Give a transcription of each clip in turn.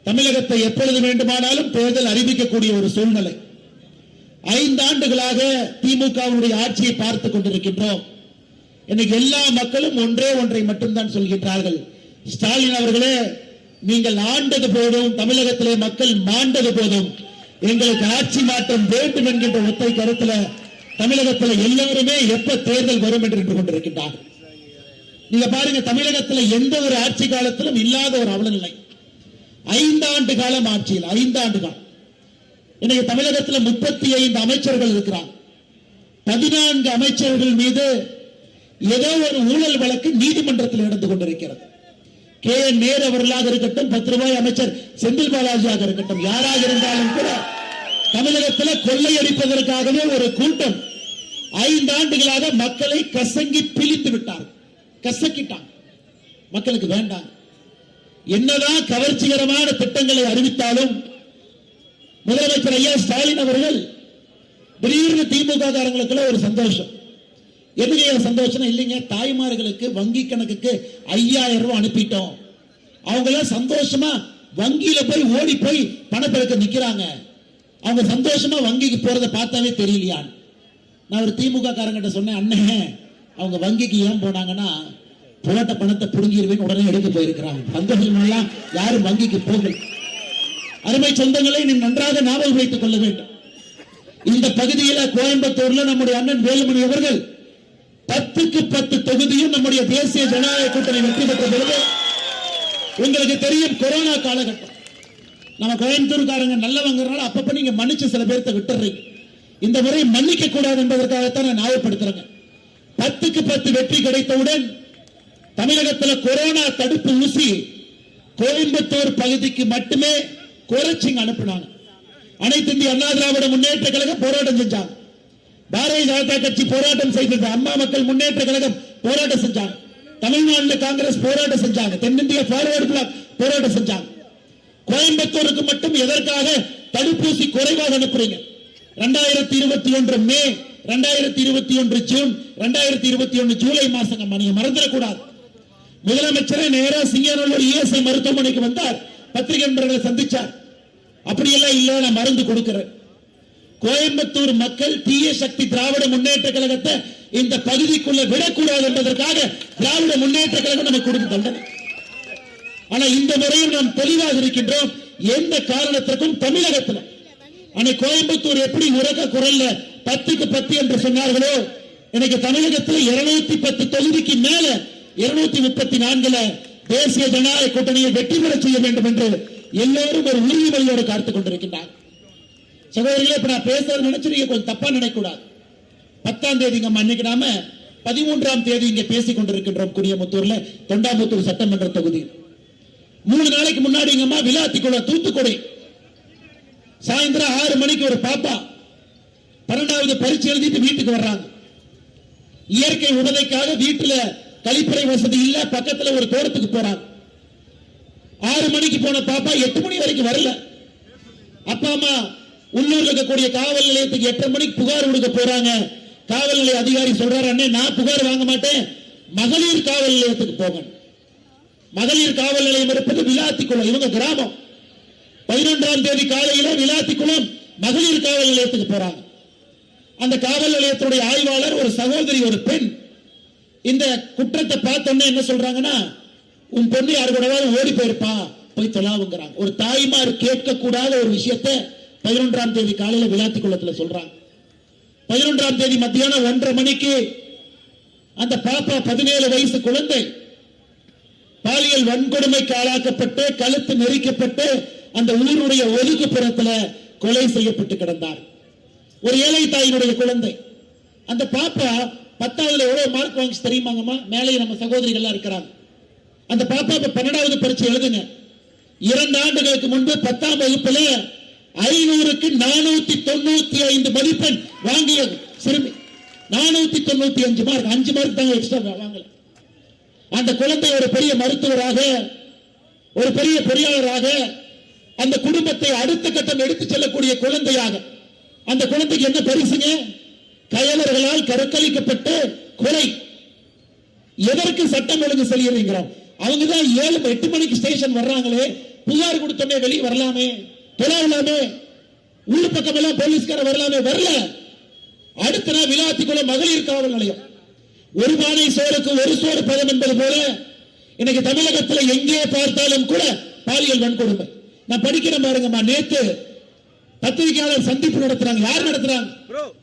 தமிழகத்தை எப்பொழுது வேண்டுமானாலும் தேர்தல் அறிவிக்கக்கூடிய ஒரு சூழ்நிலை. 5 ஆண்டுகளாக திமுகவுடைய ஆட்சியை பார்த்துக் கொண்டிருக்கின்றோம். இன்னைக்கு எல்லா மக்களும் ஒன்றே ஒன்றை மட்டும்தான் சொல்கின்றார்கள், ஸ்டாலின் அவர்களே, நீங்கள் ஆண்டது போதும், தமிழகத்திலே மக்கள் மாண்டது போதும், எங்களுக்கு ஆட்சி மாற்றம் வேண்டும் என்கின்ற ஒற்றை கருத்துல தமிழகத்தில் எல்லாருமே எப்ப தேர்தல் வரும் என்று கொண்டிருக்கின்றார்கள். நீங்க பாருங்க, தமிழகத்தில் எந்த ஒரு ஆட்சி காலத்திலும் இல்லாத ஒரு அவலநிலை. 5 ஆண்டு காலம் ஆட்சியில், 5 ஆண்டு காலம். இன்னைக்கு தமிழகத்தில் 35 அமைச்சர்கள் இருக்கிறார். 14 அமைச்சர்கள் மீது ஏதோ ஒரு ஊழல் வழக்கு நீதிமன்றத்தில் நடந்து கொண்டிருக்கிறது. KN நேரு அவர்களாக இருக்கட்டும், 10 ரூபாய் அமைச்சர் செந்தில் பாலாஜியாக இருக்கட்டும், யாராக இருந்தாலும் கூட தமிழகத்தில் கொள்ளையடிப்பதற்காகவே ஒரு கூட்டம் 5 ஆண்டுகளாக மக்களை கசங்கி பிழித்து விட்டார், கசக்கிட்டாங்க. மக்களுக்கு வேண்டாம். என்னதான் கவர்ச்சிகரமான திட்டங்களை அறிவித்தாலும் முதலமைச்சர் ஐயா ஸ்டாலின் அவர்கள் திடீர்னு திமுக காரங்களுக்குள்ள ஒரு சந்தோஷம். எதுக்கு சந்தோஷம்? இல்லைங்க, தாய்மார்களுக்கு வங்கி கணக்குக்கு 5000 ரூபாய் அனுப்பிட்டோம். அவங்க எல்லாம் சந்தோஷமா வங்கியில போய் ஓடி போய் பணப்பெருக்க நிக்கிறாங்க. அவங்க சந்தோஷமா வங்கிக்கு போறதை பார்த்தாவே தெரியலையா? நான் ஒரு திமுக காரங்கிட்ட சொன்னேன், அண்ணன் அவங்க வங்கிக்கு ஏன் போனாங்கன்னா போட்ட பணத்தை புடுங்கிடுவேன் உடனே எடுக்க போயிருக்கிறாங்க. சந்தோஷம் எல்லாம் யாரும் வங்கிக்கு போகல. அருமை சொந்தங்களை நீ நன்றாக ஞாபகம் வைத்துக் கொள்ள வேண்டும். இந்த பகுதியில் கோயம்புத்தூர்ல நம்முடைய அண்ணன் வேலுமணி அவர்கள் 10க்கு 10 தொகுதியும் நம்முடைய தேசிய ஜனநாயக கூட்டணி வெற்றி பெற்ற பொழுது உங்களுக்கு தெரியும், கொரோனா காலகட்டம். நம்ம கோயம்புத்தூர்காரங்க நல்லவங்கிறனால அப்பப்ப நீங்க மன்னிச்சு சில பேர்த்த விட்டுறீங்க. இந்த முறை மன்னிக்க கூடாது என்பதற்காகத்தான் நான் ஞாபகப்படுத்துறேன். 10க்கு 10 வெற்றி கிடைத்தவுடன் தமிழகத்தில் கொரோனா தடுப்பு ஊசி கோயம்புத்தூர் பகுதிக்கு மட்டுமே கோரச்சிங் அனுப்பினாங்க. அனைத்து இந்திய அண்ணா திராவிட முன்னேற்ற கழகம் போராட்டம் செஞ்சாங்க. பாரதிய ஜனதா கட்சி போராட்டம் செய்தது. அம்மா மக்கள் முன்னேற்ற கழகம் போராட்டம் செஞ்சாங்க. தமிழ்நாடு காங்கிரஸ் போராட்டம் செஞ்சாங்க. தென்னிந்திய ஃபார்வர்டு பிளாக் போராட்டம் செஞ்சாங்க. கோயம்புத்தூருக்கு மட்டும் எதற்காக தடுப்பூசி குறைவாக அனுப்புறீங்க? 2021 மே, 2021 ஜூன், 2021 ஜூலை மாசம் நீங்க மறந்துடக்கூடாது. முதலமைச்சரே நேரா சிங்கநல்லூர் ESI மருத்துவமனைக்கு வந்தார், பத்திரிகை நண்பர்களை சந்திச்சார். அப்படியெல்லாம் இல்ல, நான் மருந்து கொடுக்கிறேன். கோயம்புத்தூர் மக்கள் தீய சக்தி திராவிட முன்னேற்ற கழகத்தை இந்த பகுதிக்குள்ள விடக்கூடாது என்பதற்காக திராவிட முன்னேற்ற கழகம் நமக்கு கொடுத்து தந்தது. ஆனா இந்த முறையும் நாம் தெளிவாக இருக்கின்றோம். எந்த காரணத்திற்கும் தமிழகத்தில் அன்னைக்கு கோயம்புத்தூர் எப்படி உரக்க குரல்ல 10க்கு 10 என்று சொன்னார்களோ, எனக்கு தமிழகத்தில் 210 தொகுதிக்கு மேல 234 தேசிய ஜனநாயக கூட்டணியை வெற்றி பெற செய்ய வேண்டும் என்று எல்லோரும் ஒரு உறுதிமொழியோடு காத்துக் கொண்டிருக்கின்றார். சகோதரிகளே, இப்ப நான் பேசுறது நினைச்சு கொஞ்சம் தப்பா நினைக்கூடாது. 10ஆம் தேதி அன்னைக்கு நாம 13ஆம் தேதி இங்க பேசிக் கொண்டிருக்கின்றோம். குடியமுத்தூர்ல தொண்டாமுத்தூர் சட்டமன்ற தொகுதி 3 நாளைக்கு முன்னாடி எங்கம்மா விளாத்திக்குளம் தூத்துக்குடி சாயந்தரம் 6 மணிக்கு ஒரு பாப்பா 12வது பரீட்சை எழுதிட்டு வீட்டுக்கு வர்றாங்க. இயற்கை உபதைக்காக வீட்டுல கழிப்பறை வசதி இல்ல, பக்கத்துல ஒரு தோட்டத்துக்கு போறாங்க. 6 மணிக்கு போன பாப்பா 8 மணி வரைக்கும் வரல. அப்பா அம்மா உள்ளூர்ல இருக்கக்கூடிய காவல் நிலையத்துக்கு 8:30 மணிக்கு புகார் கொடுக்க போறாங்க. காவல் நிலைய அதிகாரி சொல்றாரு, அண்ணே நான் புகார் வாங்க மாட்டேன், மகளிர் காவல் நிலையத்துக்கு போகணும். மகளிர் காவல் நிலையம் இருப்பது விளாத்திக்குளம், இவங்க கிராமம். 11ஆம் தேதி காலையில விளாத்திக்குளம் மகளிர் காவல் நிலையத்துக்கு போறாங்க. அந்த காவல் நிலையத்துடைய ஆய்வாளர் ஒரு சகோதரி, ஒரு பெண், இந்த குற்றத்தை பார்த்தோன்னே என்ன சொல்றாங்கன்னா, உன் பொண்ணு யாரு கூடவாது ஓடி போயிருப்பா, போய் தொலாவுங்கிறாங்க. ஒரு தாய்மார் கேட்க கூடாத ஒரு விஷயத்தை 11ஆம் தேதி காலையில விளாத்திக்குளத்துல சொல்றாங்க. 11ஆம் தேதி மத்தியானம் 1:30 மணிக்கு அந்த பாப்பா 17 வயசு குழந்தை பாலியல் வன்கொடுமைக்கு ஆளாக்கப்பட்டு கழுத்து நெரிக்கப்பட்டு அந்த ஊருடைய ஒதுக்குப்புறத்துல கொலை செய்யப்பட்டு கிடந்தார். ஒரு ஏழை தாயினுடைய குழந்தை. அந்த பாப்பா 10ஆவதுல எவ்வளவு மார்க் வாங்கி தெரியுமாங்கம்மா? மேலே நம்ம சகோதரிகள் இருக்கிறாங்க. அந்த பாப்பா 12வது பரீட்சை எழுதுங்க. 2 ஆண்டுகளுக்கு முன்பு 10ஆம் வகுப்புல 500க்கு 495 மதிப்பெண் வாங்கியது சிறுமி. 495 மார்க், 5 மார்க் தாங்க எக்ஸ்ட்ரா வாங்கல. அந்த குழந்தை ஒரு பெரிய மருத்துவராக, ஒரு பெரிய பொறியாளராக, அந்த குடும்பத்தை அடுத்த கட்டம் எடுத்து செல்லக்கூடிய குழந்தையாக. அந்த குழந்தைக்கு என்ன பரிசுங்க? கயவர்களால் கருக்கலிக்கப்பட்டு கொலை. எதற்கு சட்டம் ஒழுங்கு செய்யறீங்கிறோம்? அவங்க தான் 7-8 மணிக்கு ஸ்டேஷன் வர்றாங்களே, புகார் கொடுத்தோடனே வெளியே வரலாமே, தொழலாமே, உள்ள பக்கம் எல்லாம் போலீஸ்கார வரலாமே, வரல. அடுத்த நாள் விளாத்திக்குளம் மகளிர் காவல் நிலையம். ஒரு பானை சோறுக்கு ஒரு சோறு பதம் என்பது போல இன்னைக்கு தமிழகத்தில் எங்கே பார்த்தாலும் கூட பாலியல் வன்கொடுமை. நான் படிக்கிறேன் பாருங்கம்மா, நேத்து பத்திரிகையாளர் சந்திப்பு நடத்துறாங்க. யார் நடத்துறாங்க?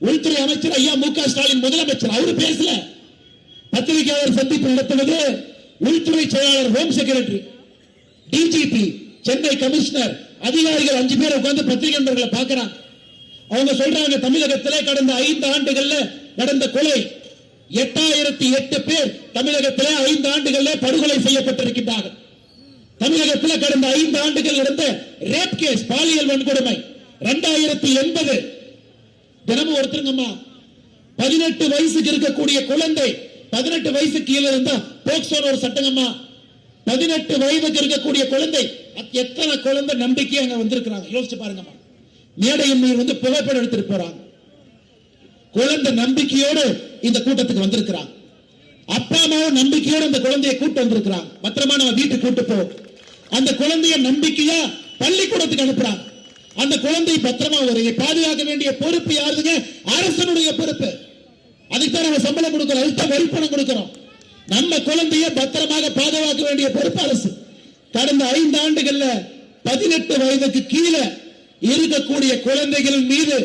உள்துறை அமைச்சர் ஐயா மு.க. ஸ்டாலின் முதலமைச்சர். அவரு பேசல. பத்திரிகையாளர் சந்திப்பு நடத்துவது உள்துறை செயலாளர், home secretary, DGP, Chennai commissioner, அதிகாரிகள் 5 பேர் உட்கார்ந்து பத்திரிகை நண்பர்களை பார்க்கிறாங்க. அவங்க சொல்றாங்க, தமிழகத்தில் கடந்த 5 ஆண்டுகள்ல நடந்த கொலை 8008 பேர் தமிழகத்தில் 5 ஆண்டுகளில் படுகொலை செய்யப்பட்டிருக்கின்றார்கள். தமிழகத்தில் கடந்த 5 ஆண்டுகள் நடந்த ரேப் கேஸ், பாலியல் வன்கொடுமை 2080. தினமும் ஒருத்தருங்கம்மா 18 வயசுக்கு இருக்கக்கூடிய குழந்தை, 18 வயசு கீழே இருந்தா போக்சோன்னு ஒரு சட்டங்கம்மா. 18 வயதுக்கு இருக்கக்கூடிய குழந்தை, எத்தனை குழந்தை நம்பிக்கையா அங்க வந்திருக்கிறாங்க யோசிச்சு பாருங்கம்மா. மேடையின் மீது வந்து புகைப்படம் எடுத்துட்டு போறாங்க. குழந்தை நம்பிக்கையோடு இந்த கூட்டத்துக்கு வந்திருக்கிறாங்க. அப்பா அம்மாவும் நம்பிக்கையோடு அந்த குழந்தையை கூட்டு வந்திருக்கிறாங்க. பத்திரமா நம்ம வீட்டுக்கு கூட்டு போவோம். அந்த குழந்தைய நம்பிக்கையா பள்ளிக்கூடத்துக்கு அனுப்புறாங்க. அந்த குழந்தை பத்திரமா வருகை பாதுகாக்க வேண்டிய பொறுப்பு யாருங்க? அரசனுடைய பொறுப்பு. அதுக்குதான் நம்ம சம்பளம் கொடுக்கிறோம், அதுக்கு வரி பணம் கொடுக்கிறோம். நம்ம குழந்தைய பத்திரமாக பாதுகாக்க வேண்டிய பொறுப்பு அரசு. கடந்த 5 ஆண்டுகள்ல 18 வயதுக்கு கீழே இருக்கக்கூடிய குழந்தைகள் மீது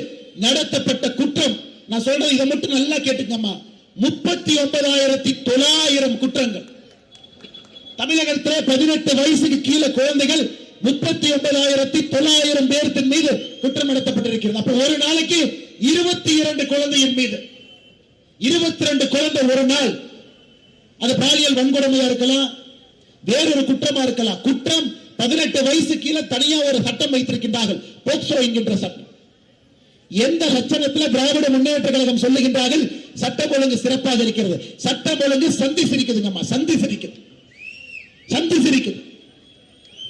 நடத்தப்பட்ட குற்றம், நான் சொல்றது இதை மட்டும் நல்லா கேட்டுக்கம்மா, 39,900 குற்றங்கள். தமிழகத்தில் 18 வயசுக்கு கீழே குழந்தைகள் 39,900 பேர்த்தின் மீது குற்றம் நடத்தப்பட்டிருக்கிறது. அப்ப ஒரு நாளைக்கு 22 குழந்தையின் மீது 22 குழந்தை ஒரு நாள். அது பாலியல் வன்கொடுமையா இருக்கலாம், வேறொரு குற்றமா இருக்கலாம். குற்றம் 18 வயசு கீழே தனியா ஒரு சட்டம் வைத்திருக்கின்றார்கள், போக்சோ என்கின்ற சட்டம். எந்த லட்சணத்தில் திராவிட முன்னேற்ற கழகம் சொல்லுகின்றார்கள் சட்டம் ஒழுங்கு சிறப்பாக இருக்கிறது? சட்டம் ஒழுங்கு சந்தி சிரிக்குதுங்கம்மா, சந்தி சிரிக்குது, சந்தி சிரிக்குது.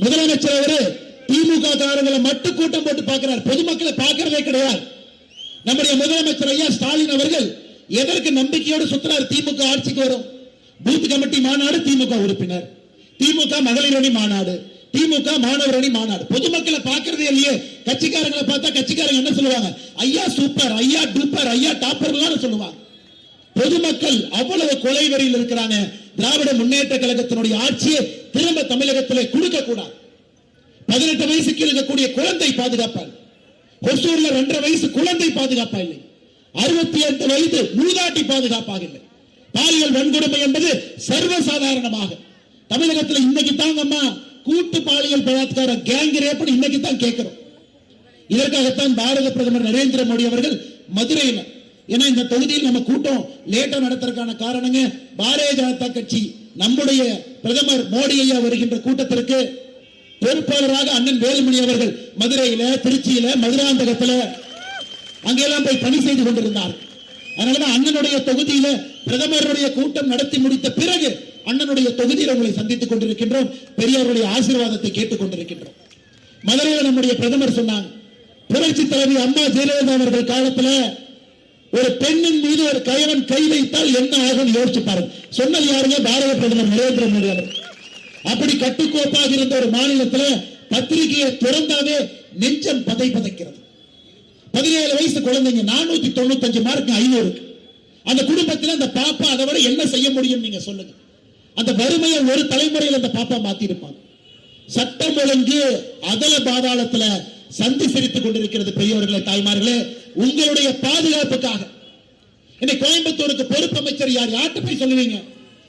முதலமைச்சர் அவரு திமுக காரங்களை மட்டும் கூட்டம் போட்டு பார்க்கிறார், பொதுமக்களை பார்க்கிறதே கிடையாது. நம்முடைய முதலமைச்சர் ஐயா ஸ்டாலின் அவர்கள் எதற்கு நம்பிக்கையோடு சுற்றுறார்? திமுக ஆட்சிக்கு வரும், பூத் கமிட்டி மாநாடு திமுக உறுப்பினர், திமுக மகளிர் அணி மாநாடு, திமுக மாணவர் அணி மாநாடு. பொதுமக்களை பார்க்கறதே இல்லையே. கட்சிக்காரங்களை பார்த்தா கட்சிக்காரங்க என்ன சொல்லுவாங்க? ஐயா சூப்பர், ஐயா டூப்பர், ஐயா டாப்பர் சொல்லுவாங்க. பொதுமக்கள் அவ்வளவு கொலை வரியில் இருக்கிறாங்க. திராவிட முன்னேற்ற கழகத்தினுடைய ஆட்சியை திரும்ப தமிழகத்தில் கொடுக்க கூடாது. 18 வயசுக்கு இருக்கக்கூடிய குழந்தை பாதுகாப்பால், ஒசூர்ல 2.5 வயசு குழந்தை பாதுகாப்பா இல்லை, 68 வயது மூதாட்டி பாதுகாப்பாக இல்லை. பாலியல் வன்கொடுமை என்பது சர்வசாதாரணமாக தமிழகத்தில் இன்னைக்கு தாங்கம்மா கூட்டு பாலியல் பலாத்கார கேங் ரேப் இன்னைக்கு தான் கேட்கிறோம். இதற்காகத்தான் பாரத பிரதமர் நரேந்திர மோடி அவர்கள் மதுரையில், ஏன்னா இந்த தொகுதியில் நம்ம கூட்டம் லேட்டா நடத்துறதுக்கான காரணங்க, பாரதிய ஜனதா கட்சி நம்முடைய பிரதமர் மோடி ஐயா வருகின்ற கூட்டத்திற்கு பொறுப்பாளராக அண்ணன் வேலுமணி அவர்கள் மதுரையில, திருச்சியில, மதுராந்தகத்துல அங்கெல்லாம் போய் பணி செய்து கொண்டிருந்தார். அதனால அண்ணனுடைய தொகுதியில பிரதமருடைய கூட்டம் நடத்தி முடித்த பிறகு அண்ணனுடைய தொகுதியில் உங்களை சந்தித்துக் கொண்டிருக்கின்றோம். பெரியாருடைய ஆசீர்வாதத்தை கேட்டுக் கொண்டிருக்கின்றோம். மதுரையில் நம்முடைய பிரதமர் சொன்னாங்க, புரட்சி தலைவி அம்மா ஜெயலலிதா அவர்கள் காலத்துல ஒரு பெண்ணின் மீது ஒரு கயவன் கை வைத்தால் என்ன ஆகும் யோசிச்சு பாருங்க. சொன்னது யாருங்க? பாரத பிரதமர் நரேந்திர மோடி அவர்கள். அப்படி கட்டுக்கோப்பாக இருந்த ஒரு மாநிலத்தில் பத்திரிகையை திறந்தாவே நெஞ்சம் பதைக்கிறது. 17 வயசு குழந்தைங்க, 495 மார்க் 500. அந்த குடும்பத்தில் அந்த பாப்பா அதை விட என்ன செய்ய முடியும் நீங்க சொல்லுங்க? அந்த வறுமையை ஒரு தலைமுறையில் அந்த பாப்பா மாத்தி இருப்பாங்க. சட்டம் ஒழுங்கு அதல பாதாளத்தில் சந்தி சிரித்துக் கொண்டிருக்கிறது. பெரியவர்களே, தாய்மார்களே, உங்களுடைய பாதுகாப்புக்காக இன்னைக்கு கோயம்புத்தூருக்கு பொறுப்பு அமைச்சர் யார்? யார்கிட்ட போய் சொல்லுவீங்க?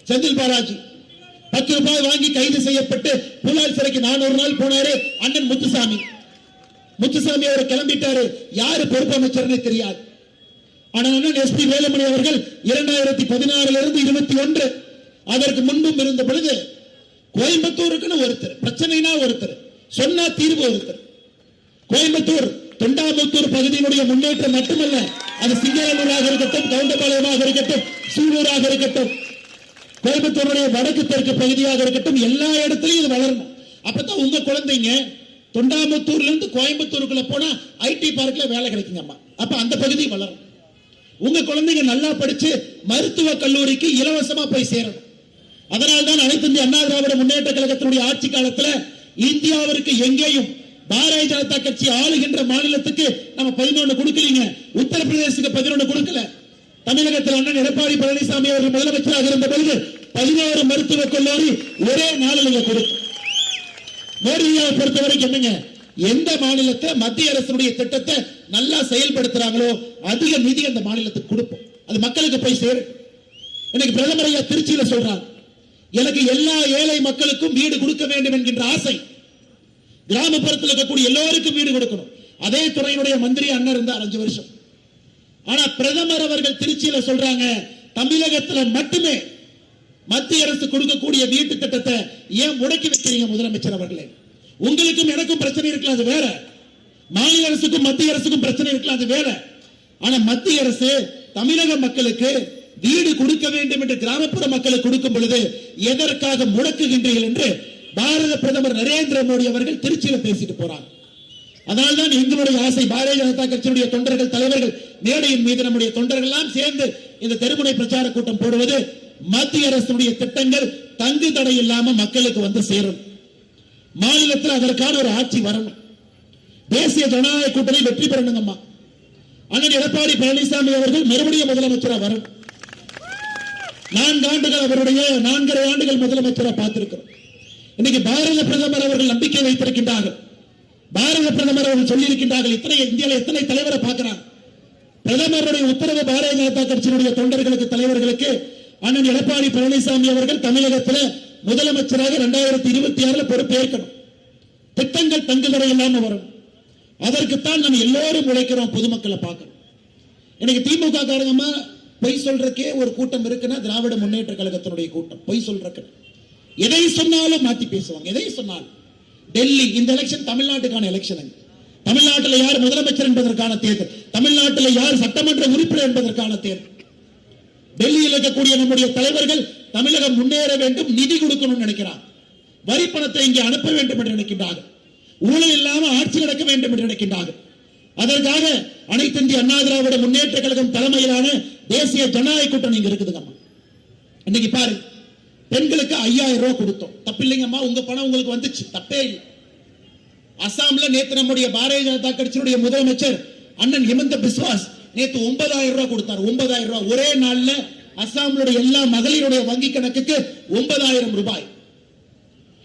செந்தில் பாலாஜி 10 ரூபாய் வாங்கி கைது செய்யப்பட்டு புலால் சிறைக்கு 400 நாள் போனாரு அண்ணன் முத்துசாமி. முத்துசாமி அவர் கிளம்பிட்டாரு, யாரு பொறுப்பு அமைச்சர்னே தெரியாது. ஆனா அண்ணன் எஸ்பி வேலுமணி அவர்கள் 2016 இருந்து 21 அதற்கு முன்பும் இருந்த பொழுது கோயம்புத்தூருக்குன்னு ஒருத்தர், பிரச்சனைனா ஒருத்தர், சொன்னா தீர்வு ஒருத்தர். கோயம்புத்தூர் தொண்டாமுத்தூர் பகுதியினுடைய முன்னேற்றம் மட்டுமல்ல, அது சிங்கரனூராக இருக்கட்டும், கவுண்டபாளையமாக இருக்கட்டும், சூலூராக இருக்கட்டும், கோயம்புத்தூருடைய வடக்கு தெற்கு பகுதியாக இருக்கட்டும், எல்லா இடத்திலையும் இது வளரணும். அப்பதான் உங்க குழந்தைங்க தொண்டாமுத்தூர்ல இருந்து கோயம்புத்தூருக்குள்ள போனா ஐடி பார்க்ல வேலை கிடைக்குங்கம்மா. அப்ப அந்த பகுதி வளரும். உங்க குழந்தைங்க நல்லா படிச்சு மருத்துவ கல்லூரிக்கு இலவசமா போய் சேரணும். அதனால்தான் அனைத்து இந்திய அண்ணா திராவிட முன்னேற்ற கழகத்தினுடைய ஆட்சி காலத்தில் இந்தியாவிற்கு எங்கேயும் பாரதிய ஜனதா கட்சி ஆளுகின்ற மாநிலத்துக்கு நம்ம 11 கொடுக்கலீங்க. உத்தரப்பிரதேசத்துக்கு 11 கொடுக்கல. தமிழகத்தில் அண்ணன் எடப்பாடி பழனிசாமி அவர்கள் முதலமைச்சராக இருந்த பொழுது 16 மருத்துவக் கல்லூரி ஒரே நாளில் கொடுக்கும். மோடியை பொறுத்தவரைக்கும் என்னங்க, எந்த மாநிலத்தை மத்திய அரசுடைய திட்டத்தை நல்லா செயல்படுத்துறாங்களோ அதிக நிதி அந்த மாநிலத்துக்கு கொடுப்போம். அது மக்களுக்கு போய் சேரும். இன்னைக்கு பிரதமர் ஐயா திருச்சியில சொல்றாங்க, எனக்கு எல்லா ஏழை மக்களுக்கும் வீடு கொடுக்க வேண்டும் என்கின்ற ஆசை. கிராமப்புறத்தில் இருக்கக்கூடிய எல்லோருக்கும் வீடு கொடுக்கணும். அதே துறையினுடைய மந்திரி அண்ணன் இருந்தார் 5 வருஷம். ஆனா பிரதமர் அவர்கள் திருச்சியில சொல்றாங்க, தமிழகத்தில் மட்டுமே மத்திய அரசு கொடுக்கக்கூடிய வீட்டு திட்டத்தை ஏன் முடக்கி வைக்கிறீங்க முதலமைச்சர் அவர்களே? உங்களுக்கும் எனக்கும் பிரச்சனை இருக்கலாம், அது வேற. மாநில அரசுக்கும் மத்திய அரசுக்கும் பிரச்சனை இருக்கலாம், அது வேற. ஆனா மத்திய அரசு தமிழக மக்களுக்கு வீடு கொடுக்க வேண்டும் என்று கிராமப்புற மக்களுக்கு கொடுக்கும் பொழுது எதற்காக முடக்குகின்றீர்கள் என்று பாரத பிரதமர் நரேந்திர மோடி அவர்கள் திருச்சியில் பேசிட்டு போறாங்க. அதனால்தான் எங்களுடைய ஆசை, பாரதிய ஜனதா கட்சியினுடைய தொண்டர்கள், தலைவர்கள் மேடையின் மீது நம்முடைய தொண்டர்கள் எல்லாம் சேர்ந்து இந்த தெருமுனை பிரச்சார கூட்டம் போடுவது, மத்திய அரசுடைய திட்டங்கள் தங்கு தடை இல்லாம மக்களுக்கு வந்து சேரும். மாநிலத்தில் அதற்கான ஒரு ஆட்சி வரணும். தேசிய ஜனநாயக கூட்டணி வெற்றி பெறணுங்கம்மா. அண்ணன் எடப்பாடி பழனிசாமி அவர்கள் மறுபடியும் முதலமைச்சராக வரணும். 4 ஆண்டுகள் அவருடைய 4.5 ஆண்டுகள் முதலமைச்சராக பார்த்திருக்கிறோம். இன்னைக்கு பாரத பிரதமர் அவர்கள் நம்பிக்கை வைத்திருக்கின்றார்கள். பாரத பிரதமர் அவர்கள் சொல்லியிருக்கின்றார்கள், இந்தியாவில் எத்தனை தலைவரை பார்க்கிறாங்க. பிரதமருடைய உத்தரவு பாரதிய ஜனதா கட்சியினுடைய தொண்டர்களுக்கு, தலைவர்களுக்கு அண்ணன் எடப்பாடி பழனிசாமி அவர்கள் தமிழகத்தில் முதலமைச்சராக 2026 பொறுப்பேற்கணும். திட்டங்கள் தங்குதடை இல்லாம வரும். அதற்குத்தான் நம்ம எல்லோரும் உழைக்கிறோம், பொதுமக்களை பார்க்கணும். இன்னைக்கு திமுக காரங்கம்மா பொய் சொல்றக்கே ஒரு கூட்டம் இருக்குன்னா திராவிட முன்னேற்ற கழகத்தினுடைய கூட்டம். பொய் சொல்றக்கு எதை சொன்னாலும் மாத்தி பேசுவாங்க. எதை சொன்னாலும் டெல்லி இந்த எலெக்ஷன் தமிழ்நாட்டுக்கான எலெக்ஷன். தமிழ்நாட்டில் யார் முதலமைச்சர் என்பதற்கான தேர்தல், தமிழ்நாட்டில் யார் சட்டமன்ற உறுப்பினர் என்பதற்கான தேர்தல். டெல்லியில் இருக்கக்கூடிய நம்முடைய தலைவர்கள் தமிழகம் முன்னேற வேண்டும், நிதி கொடுக்கணும்னு நினைக்கிறார். வரி பணத்தை இங்கே அனுப்ப வேண்டும் என்று நினைக்கின்றார்கள். ஊழல் இல்லாமல் ஆட்சி நடக்க வேண்டும் என்று நினைக்கின்றார்கள். அதற்காக அனைத்து இந்திய அண்ணா திராவிட முன்னேற்ற கழகம் தலைமையிலான தேசிய ஜனநாயக கூட்டணி இங்க இருக்குதுங்க. இன்னைக்கு பாரு, பெண்களுக்கு 5000 ரூபாய் கொடுத்தோம். தப்பில்லைங்கம்மா, உங்க பணம் உங்களுக்கு வந்துச்சு, தப்பே இல்லை. அசாம்ல நேத்து நம்முடைய பாரதிய ஜனதா கட்சியினுடைய முதலமைச்சர் அண்ணன் ஹிமந்த பிஸ்வாஸ் நேத்து 9000 ரூபாய் கொடுத்தார். 9000 ரூபாய் ஒரே நாள்ல அசாம்லுடைய எல்லா மகளிருடைய வங்கி கணக்குக்கு 9000 ரூபாய்.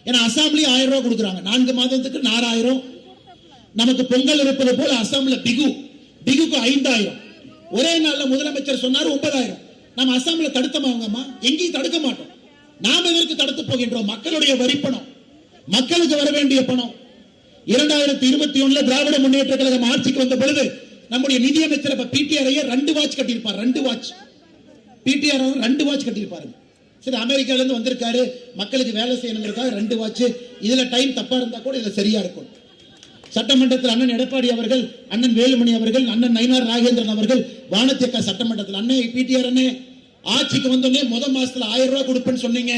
ஏன்னா அசாம்லயே 1000 ரூபாய் கொடுக்குறாங்க. 4 மாதத்துக்கு 4000. நமக்கு பொங்கல் இருப்பது போல அசாம்ல பிகுக்கு 5000. ஒரே நாள்ல முதலமைச்சர் சொன்னார் 9000. நம்ம அசாம்ல தடுத்தமாங்கம்மா, எங்கேயும் தடுக்க மாட்டோம். நாம இதற்கு தடுத்து போகின்றோம். மக்களுடைய வரி பணம், மக்களுக்கு வர வேண்டிய பணம். 2021 திராவிட முன்னேற்ற கழகம் ஆட்சிக்கு வந்த பொழுது நம்முடைய நிதியமைச்சர் பிடிஆர் 2 வாட்ச் கட்டியிருப்பார். 2 வாட்ச் பிடிஆர் 2 வாட்ச் கட்டியிருப்பாரு. சரி, அமெரிக்கால இருந்து வந்திருக்காரு, மக்களுக்கு வேலை செய்யணுங்கிறதுக்காக 2 வாட்ச். இதுல டைம் தப்பா இருந்தா கூட இதுல சரியா இருக்கும். சட்டமன்றத்தில் அண்ணன் எடப்பாடி அவர்கள், அண்ணன் வேலுமணி அவர்கள், அண்ணன் நயினார் நாகேந்திரன் அவர்கள் வானத்தியக்கா சட்டமன்றத்தில் அண்ணன் பிடிஆர் அண்ணே ஆட்சிக்கு வந்தோடனே முதல் மாசத்துல 1000 ரூபாய் கொடுப்பேன்னு சொன்னீங்க.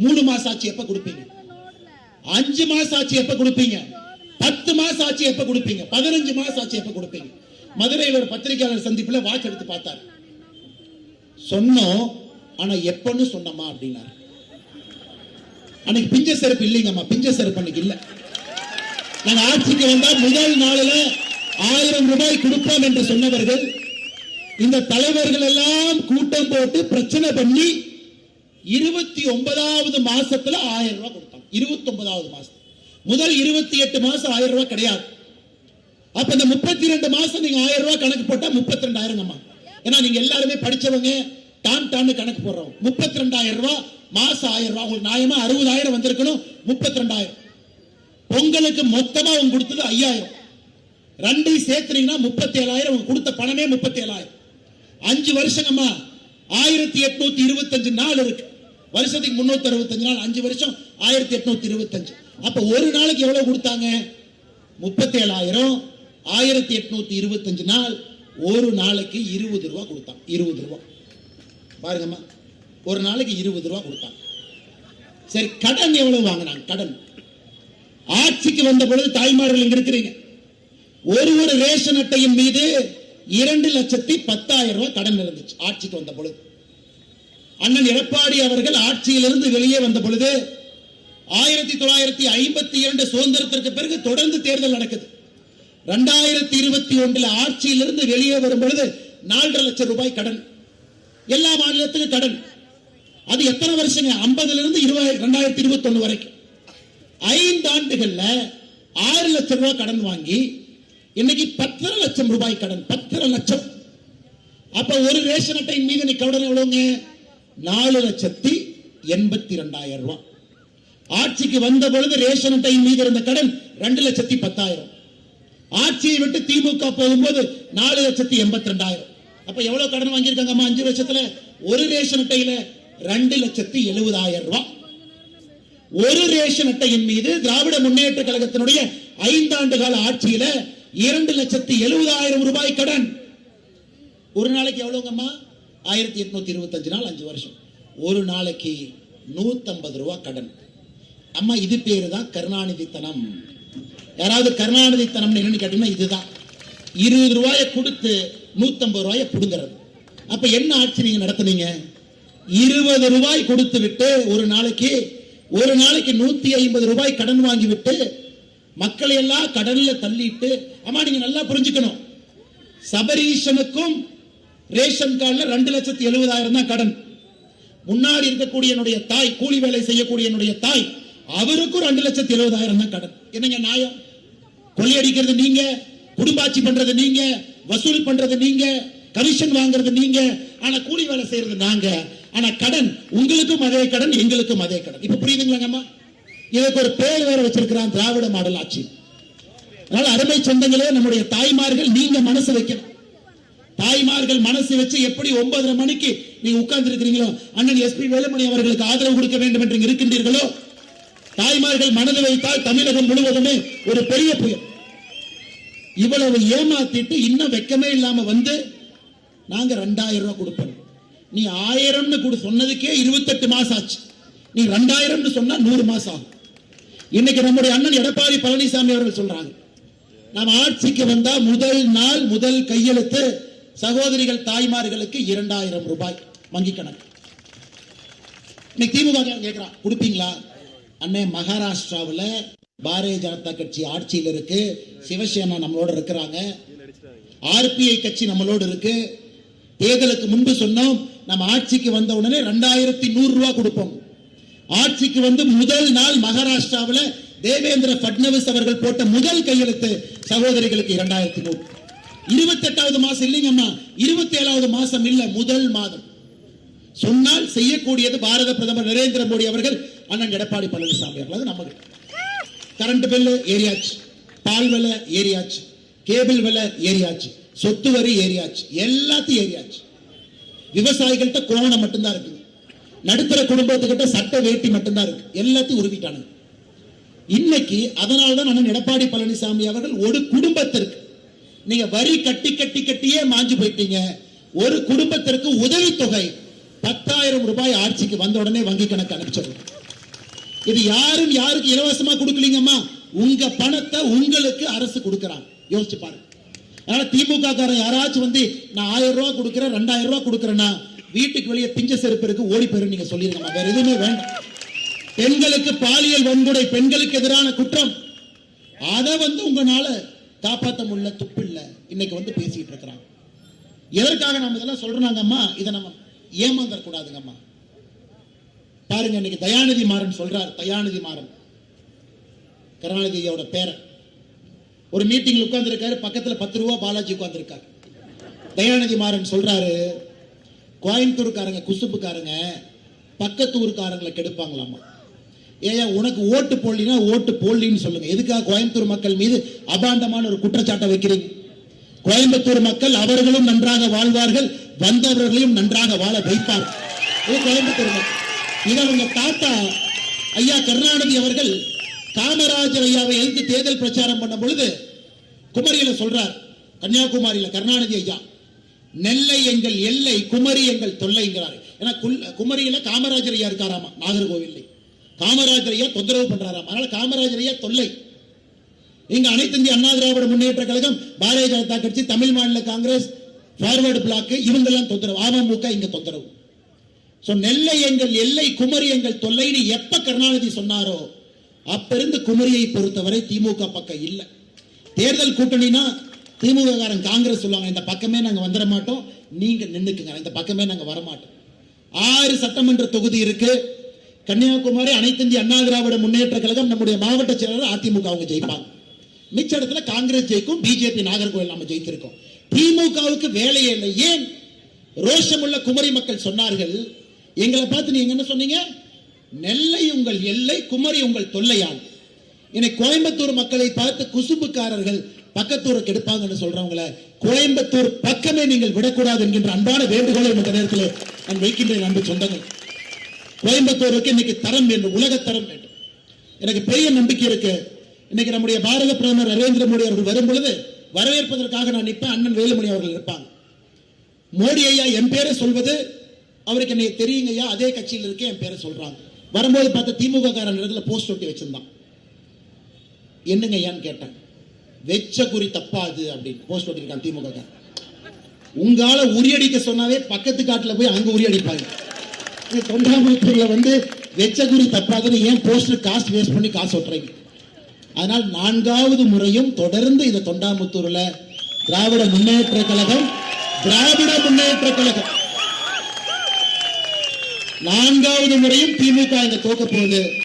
3 மாசம் ஆட்சி எப்ப கொடுப்பீங்க? 5 மாசம் ஆட்சி எப்ப கொடுப்பீங்க? 10 மாசம் ஆட்சி எப்ப கொடுப்பீங்க? 15 மாசம் ஆட்சி எப்ப கொடுப்பீங்க? மதுரையில் ஒரு பத்திரிகையாளர் சந்திப்புல வாட்ச் எடுத்து பார்த்தார். சொன்னோம், ஆனா எப்பன்னு சொன்னமா அப்படின்னாரு. அன்னைக்கு பிஞ்ச செருப்பு இல்லைங்கம்மா, பிஞ்ச செருப்பு அன்னைக்கு இல்ல. நாங்க ஆட்சிக்கு வந்தா முதல் நாளில் 1000 ரூபாய் கொடுப்போம் என்று சொன்னவர்கள் இந்த தலைவர்கள் எல்லாம் கூட்டம் போட்டு பிரச்சனை பண்ணி 29வது மாசத்துல 1000 ரூபாய் கொடுத்தாங்க. 29வது மாசம் முதல் 28 மாசம் 1000 ரூபாய் கிடையாது. அப்ப இந்த 32 மாசம் நீங்க 1000 ரூபாய் கணக்கு போட்டா 32,000. ஏன்னா நீங்க எல்லாருமே படிச்சவங்க, டான் கணக்கு போடுறோம். 32,000 ரூபாய் மாசம் 1000 ரூபாய். உங்களுக்கு நியாயமா 60,000 வந்திருக்கணும். 32,000 பொங்கலுக்கு மொத்தமா அவங்க கொடுத்தது 5000. 2 சேர்த்துனீங்கன்னா 37,000. அவங்க கொடுத்த பணமே 37,000. 5 வருஷங்கம்மா 1825 நாள் இருக்கு. வருஷத்துக்கு 365 நாள், 5 வருஷம் 1825. அப்ப ஒரு நாளைக்கு எவ்வளவு கொடுத்தாங்க? 37,000. 1825 நாள், ஒரு நாளைக்கு 20 ரூபாய் கொடுத்தாங்க. 20 ரூபாய் பாருங்கம்மா, ஒரு நாளைக்கு 20 ரூபாய் கொடுத்தாங்க. சரி, கடன் எவ்வளவு வாங்கினாங்க? கடன் ஆட்சிக்கு வந்த பொழுது தாய்மார்கள் இங்க இருக்கிறீங்க, ஒரு ரேஷன் அட்டையின் மீது 2,10,000 ரூபாய் கடன் இருந்துச்சு ஆட்சிக்கு வந்த பொழுது. அண்ணன் எடப்பாடி அவர்கள் ஆட்சியிலிருந்து வெளியே வந்த பொழுது 1952 சுதந்திரத்திற்கு பிறகு தொடர்ந்து தேர்தல் நடக்குது. 2021 ஆட்சியிலிருந்து வெளியே வரும் பொழுது 4.5 லட்சம் ரூபாய் கடன், எல்லா மாநிலத்துக்கும் கடன். அது எத்தனை வருஷங்க? 50 இருந்து 2021 வரைக்கும் 5 ஆண்டுகள்ல 6 லட்சம் ரூபாய் கடன் வாங்கி இன்னைக்கு 10.5 லட்சம் ரூபாய் கடன். 10.5 லட்சம். அப்ப ஒரு ரேஷன் அட்டையின் மீது இன்னைக்கு கடன் எவ்வளவுங்க? 4,82,000 ரூபாய். ஆட்சிக்கு வந்த பொழுது ரேஷன் அட்டையின் மீது இருந்த கடன் 2,10,000. ஆட்சியை விட்டு திமுக போகும்போது 4,82,000. அப்ப எவ்வளவு கடன் வாங்கியிருக்காங்க 5 வருஷத்துல? ஒரு ரேஷன் அட்டையில 2,70,000 ரூபாய். ஒரு ரேஷன் அட்டையின் மீது திராவிட முன்னேற்ற கழகத்தினுடைய 5 ஆண்டு கால ஆட்சியில 2,70,000 ரூபாய் கடன். ஒரு நாளைக்கு எவ்வளவுங்கம்மா? 1825 நாள், 5 வருஷம். ஒரு நாளைக்கு 150 ரூபாய் கடன். அம்மா, இது பேரு தான் கருணாநிதித்தனம். யாராவது கருணாநிதித்தனம் என்னன்னு கேட்டீங்கன்னா இதுதான். 20 ரூபாயை கொடுத்து 150 ரூபாயை புடுங்கிறது. அப்ப என்ன ஆட்சி நீங்க நடத்துனீங்க? 20 ரூபாய் கொடுத்து விட்டு ஒரு நாளைக்கு 150 ரூபாய் கடன் வாங்கி விட்டு மக்களை எல்லாம் கடல்ல தள்ளிட்டு. அம்மா, நீங்க நல்லா புரிஞ்சுக்கணும், சபரீஷனுக்கும் ரேஷன் கார்டுல 2,70,000 தான் கடன். முன்னாடி இருக்கக்கூடிய என்னுடைய தாய், கூலி வேலை செய்யக்கூடிய என்னுடைய தாய், அவருக்கும் 2,70,000 தான் கடன். என்னங்க நியாயம்? கொள்ளையடிக்கிறது நீங்க, குடும்பாட்சி பண்றது நீங்க, வசூல் பண்றது நீங்க, கமிஷன் வாங்குறது நீங்க, ஆனா கூலி வேலை செய்யறது நாங்க. ஆனா கடன் உங்களுக்கும் அதே கடன், எங்களுக்கும் அதே கடன். இப்ப புரியுதுங்களாங்கம்மா? இதுக்கு ஒரு பேர் வேற வச்சிருக்கிறான், திராவிட மாடல் ஆட்சி. அதனால அருமை சொந்தங்களே, நம்முடைய தாய்மார்கள் நீங்க மனசு வைக்கணும். தாய்மார்கள் மனசு வச்சு எப்படி 9:30 மணிக்கு நீங்க உட்கார்ந்து இருக்கிறீங்களோ, அண்ணன் எஸ்பி வேலுமணி அவர்களுக்கு ஆதரவு கொடுக்க வேண்டும் என்று இருக்கின்றீர்களோ, தாய்மார்கள் மனது வைத்தால் தமிழகம் முழுவதுமே ஒரு பெரிய புயல். இவ்வளவு ஏமாத்திட்டு இன்னும் வெக்கமே இல்லாம வந்து நாங்க 2,000 ரூபாய் கொடுப்போம். நீ 1000 சொன்னதுக்கே 28 மாசம் ஆச்சு. நீ 2,000 சொன்னா 100 மாசம் ஆகும். இன்னைக்கு நம்முடைய அண்ணன் எடப்பாடி பழனிசாமி அவர்கள் சொல்றாங்க, நாம் ஆட்சிக்கு வந்தா முதல் நாள் முதல் கையெழுத்து சகோதரிகள் தாய்மார்களுக்கு 2,000 ரூபாய் வங்கி கணக்கு. இன்னைக்கு திமுக கேட்கிறான், கொடுப்பீங்களா? அண்ணே, மகாராஷ்டிராவில் பாரதிய ஜனதா கட்சி ஆட்சியில் இருக்கு, சிவசேனா நம்மளோட இருக்கிறாங்க, ஆர்பிஐ கட்சி நம்மளோட இருக்கு. தேர்தலுக்கு முன்பு சொன்னோம், நம்ம ஆட்சிக்கு வந்த உடனே 2,100 ரூபாய் கொடுப்போம். ஆட்சிக்கு வந்து முதல் நாள் மகாராஷ்டிராவில் தேவேந்திர பட்னவிஸ் அவர்கள் போட்ட முதல் கையெழுத்து சகோதரிகளுக்கு 2,100. 28வது மாசம் இல்லைங்கம்மா, 27வது மாசம் இல்ல, முதல் மாதம். சொன்னால் செய்யக்கூடியது பாரத பிரதமர் நரேந்திர மோடி அவர்கள், அண்ணன் எடப்பாடி பழனிசாமி அவர்கள். அது நமக்கு கரண்ட் பில் ஏறியாச்சு, பால் விலை ஏறியாச்சு, கேபிள் விலை ஏறியாச்சு, சொத்து வரி ஏறியாச்சு, எல்லாத்தையும் ஏறியாச்சு. விவசாயிகள்கிட்ட கோவணம் மட்டும்தான் இருக்கு, நடுத்தர குடும்பத்துக்கிட்ட சட்ட வேட்டி மட்டும்தான் இருக்கு, எல்லாத்தையும் உருவிட்டானுங்க. இன்னைக்கு அதனால்தான் அண்ணன் எடப்பாடி பழனிசாமி அவர்கள் ஒரு குடும்பத்திற்கு நீங்க வரி கட்டி கட்டி கட்டியே மாஞ்சு போயிட்டீங்க. ஒரு குடும்பத்திற்கு உதவித்தொகை 10,000 ரூபாய் ஆட்சிக்கு வந்த உடனே வங்கி கணக்கு அனுப்பிச்சிடும். இது யாரும் யாருக்கு இலவசமா கொடுக்கலீங்கம்மா, உங்க பணத்தை உங்களுக்கு அரசு கொடுக்கிறாங்க. யோசிச்சு பாருங்க. அதனால திமுக காரன் யாராச்சும் வந்து நான் 1000 ரூபாய் கொடுக்கிறேன், 2,000 ரூபாய் கொடுக்கிறேன்னா வீட்டுக்கு வெளியே பிஞ்ச செருப்பு இருக்கு, ஓடி போயிரு நீங்க சொல்லிருக்கமா, வேற எதுவுமே வேண்டாம். பெண்களுக்கு பாலியல் வன்கொடுமை, பெண்களுக்கு எதிரான குற்றம், அதை வந்து உங்களால காப்பாற்ற முடியல, துப்பு இல்ல, இன்னைக்கு வந்து பேசிட்டு இருக்கிறாங்க. எதற்காக நம்ம இதெல்லாம் சொல்றாங்கம்மா? இதை நம்ம ஏமாந்தர கூடாதுங்கம்மா. பாருங்க, இன்னைக்கு தயாநிதி மாறன் சொல்றார். தயாநிதி மாறன் கருணாநிதியோட பேரன் ஒரு மீட்டிங்ல உட்கார்ந்து இருக்காரு, பக்கத்துல 10 ரூபாய் பாலாஜி உட்கார்ந்து இருக்காரு. தயாநிதி மாறன் சொல்றாரு, கோயம்புத்தூர்காரங்க குசுப்புக்காரங்க பக்கத்து ஊருக்காரங்களை கெடுப்பாங்களாமா. ஏயா, உனக்கு ஓட்டு போடலினா ஓட்டு போடலின்னு சொல்லுங்க, எதுக்காக கோயம்புத்தூர் மக்கள் மீது அபாண்டமான ஒரு குற்றச்சாட்டை வைக்கிறீங்க? கோயம்புத்தூர் மக்கள் அவர்களும் நன்றாக வாழ்வார்கள், வந்தவர்களையும் நன்றாக வாழ வைப்பார்கள். கோயம்புத்தூர் மக்கள் இதை உங்க தாத்தா ஐயா கருணாநிதி அவர்கள் காமராஜர் ஐயாவை எதிர்த்து தேர்தல் பிரச்சாரம் பண்ண பொழுது குமரியில சொல்றார், கன்னியாகுமரியில கருணாநிதி ஐயா, நெல்லை எங்கள் எல்லை, குமரி எங்கள் தொல்லைங்கிறார். ஏன்னா குமரியில காமராஜர் ஐயா இருக்காராமா, நாகர்கோவில் காமராஜர் ஐயா தொந்தரவு பண்றாராம், அதனால காமராஜர் ஐயா தொல்லை. இங்க அனைத்து இந்திய அண்ணா திராவிட முன்னேற்ற கழகம், பாரதிய ஜனதா கட்சி, தமிழ் மாநில காங்கிரஸ், பார்வர்டு பிளாக், இவங்கெல்லாம் தொந்தரவு, அமமுக இங்க தொந்தரவு. நெல்லை எங்கள் எல்லை, குமரி எங்கள் தொல்லைன்னு எப்ப கருணாநிதி சொன்னாரோ அப்ப இருந்து குமரியை பொறுத்தவரை திமுக பக்கம் இல்ல. தேர்தல் கூட்டணினா திமுக காரன் காங்கிரஸ் சொல்லுவாங்க, இந்த பக்கமே நாங்க வந்துட மாட்டோம், நீங்க நின்னுக்குங்க, இந்த பக்கமே நாங்க வரமாட்டோம். 6 சட்டமன்ற தொகுதி இருக்கு. கன்னியாகுமரி அனைத்து இந்திய அண்ணா திராவிட முன்னேற்ற கழகம் நம்முடைய மாவட்ட செயலாளர் அதிமுக அவங்க ஜெயிப்பாங்க. மிச்ச இடத்துல காங்கிரஸ் ஜெயிக்கும், பிஜேபி நாகர்கோவில் நம்ம ஜெயித்திருக்கோம். திமுகவுக்கு வேலையே இல்லை. ஏன்? ரோஷமுள்ள குமரி மக்கள் சொன்னார்கள், எங்களை பார்த்து நீங்க என்ன சொன்னீங்க? நெல்லை உங்கள் எல்லை, குமரி உங்கள் தொல்லையான். இன்னைக்கு கோயம்புத்தூர் மக்களை பார்த்து குசும்புக்காரர்கள் பக்கத்தூருக்கு எடுப்பாங்கன்னு சொல்றவங்கள கோயம்புத்தூர் பக்கமே நீங்கள் விடக்கூடாது என்கின்ற அன்பான வேண்டுகோளை இந்த நேரத்தில் நான் வைக்கின்றேன். அன்பு சொந்தங்கள், கோயம்புத்தூருக்கு இன்னைக்கு தரம் வேண்டும், உலக தரம் வேண்டும். எனக்கு பெரிய நம்பிக்கை இருக்கு. இன்னைக்கு நம்முடைய பாரத பிரதமர் நரேந்திர மோடி அவர்கள் வரும் பொழுது வரவேற்பதற்காக நான் நிற்பேன், அண்ணன் வேலுமணி அவர்கள் இருப்பாங்க. மோடி ஐயா என் பேரை சொல்வது அவருக்கு என்ன தெரியுங்க ஐயா, அதே கட்சியில் இருக்க என் பேரை சொல்றாங்க. வரும்போது பார்த்த திமுக காரன் இடத்துல போஸ்ட் ஒட்டி வச்சிருந்தான். என்னங்க ஐயான்னு கேட்டேன். வெச்ச குறி தப்பாது அப்படின்னு போஸ்ட் ஒட்டிருக்கான் திமுக காரன். உங்கால உரியடிக்க சொன்னாவே பக்கத்து காட்டுல போய் அங்க உரியடிப்பாங்க. தொண்டாமுத்தூர்ல வெச்ச குறி தப்பாதுன்னு ஏன் போஸ்டர் காசு வேஸ்ட் பண்ணி காசு ஒட்டுறீங்க? அதனால் 4வது முறையும் தொடர்ந்து இந்த தொண்டாமுத்தூர்ல திராவிட முன்னேற்ற கழகம் 4வது முறையும் திமுக இங்க தோக்க போகுது.